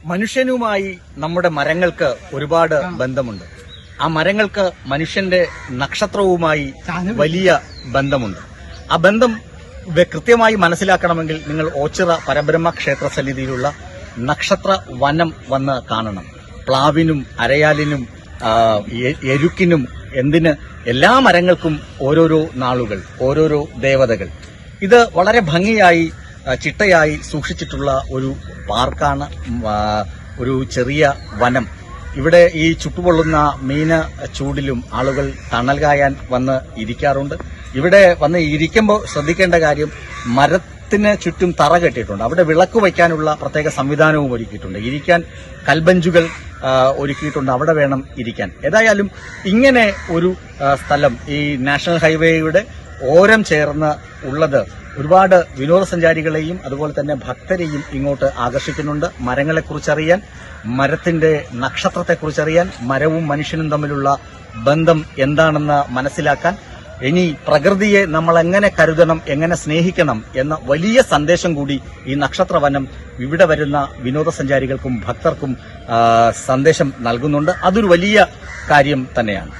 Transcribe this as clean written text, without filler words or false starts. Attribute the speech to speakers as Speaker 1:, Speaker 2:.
Speaker 1: മനുഷ്യനുമായി നമ്മുടെ മരങ്ങൾക്ക് ഒരുപാട് ബന്ധമുണ്ട്. ആ മരങ്ങൾക്ക് മനുഷ്യന്റെ നക്ഷത്രവുമായി വലിയ ബന്ധമുണ്ട്. ആ ബന്ധം കൃത്യമായി മനസ്സിലാക്കണമെങ്കിൽ നിങ്ങൾ ഓച്ചിറ പരബ്രഹ്മ ക്ഷേത്ര സന്നിധിയിലുള്ള നക്ഷത്ര വനം വന്ന് കാണണം. പ്ലാവിനും അരയാലിനും എരുക്കിനും എല്ലാ മരങ്ങൾക്കും ഓരോരോ നാളുകൾ, ഓരോരോ ദേവതകൾ. ഇത് വളരെ ഭംഗിയായി ചിട്ടയായി സൂക്ഷിച്ചിട്ടുള്ള ഒരു പാർക്കാണ്, ഒരു ചെറിയ വനം. ഇവിടെ ഈ ചുട്ടുപൊള്ളുന്ന ചൂടിലും ആളുകൾ തണൽ കായാൻ വന്ന് ഇരിക്കാറുണ്ട്. ഇവിടെ വന്ന് ഇരിക്കുമ്പോൾ ശ്രദ്ധിക്കേണ്ട കാര്യം, മരത്തിന് ചുറ്റും തറ കെട്ടിയിട്ടുണ്ട്. അവിടെ വിളക്ക് വയ്ക്കാനുള്ള പ്രത്യേക സംവിധാനവും ഒരുക്കിയിട്ടുണ്ട്. ഇരിക്കാൻ കൽബഞ്ചുകൾ ഒരുക്കിയിട്ടുണ്ട്. അവിടെ വേണം ഇരിക്കാൻ. ഏതായാലും ഇങ്ങനെ ഒരു സ്ഥലം ഈ നാഷണൽ ഹൈവേയുടെ ഓരം ചേർന്ന് ഉള്ളത് ഒരുപാട് വിനോദസഞ്ചാരികളെയും അതുപോലെ തന്നെ ഭക്തരെയും ഇങ്ങോട്ട് ആകർഷിക്കുന്നുണ്ട്. മരങ്ങളെക്കുറിച്ചറിയാൻ, മരത്തിന്റെ നക്ഷത്രത്തെക്കുറിച്ചറിയാൻ, മരവും മനുഷ്യനും തമ്മിലുള്ള ബന്ധം എന്താണെന്ന് മനസ്സിലാക്കാൻ, ഇനി പ്രകൃതിയെ നമ്മൾ എങ്ങനെ കരുതണം, എങ്ങനെ സ്നേഹിക്കണം എന്ന വലിയ സന്ദേശം കൂടി ഈ നക്ഷത്രവനം ഇവിടെ വരുന്ന വിനോദസഞ്ചാരികൾക്കും ഭക്തർക്കും സന്ദേശം നൽകുന്നുണ്ട്. അതൊരു വലിയ കാര്യം തന്നെയാണ്.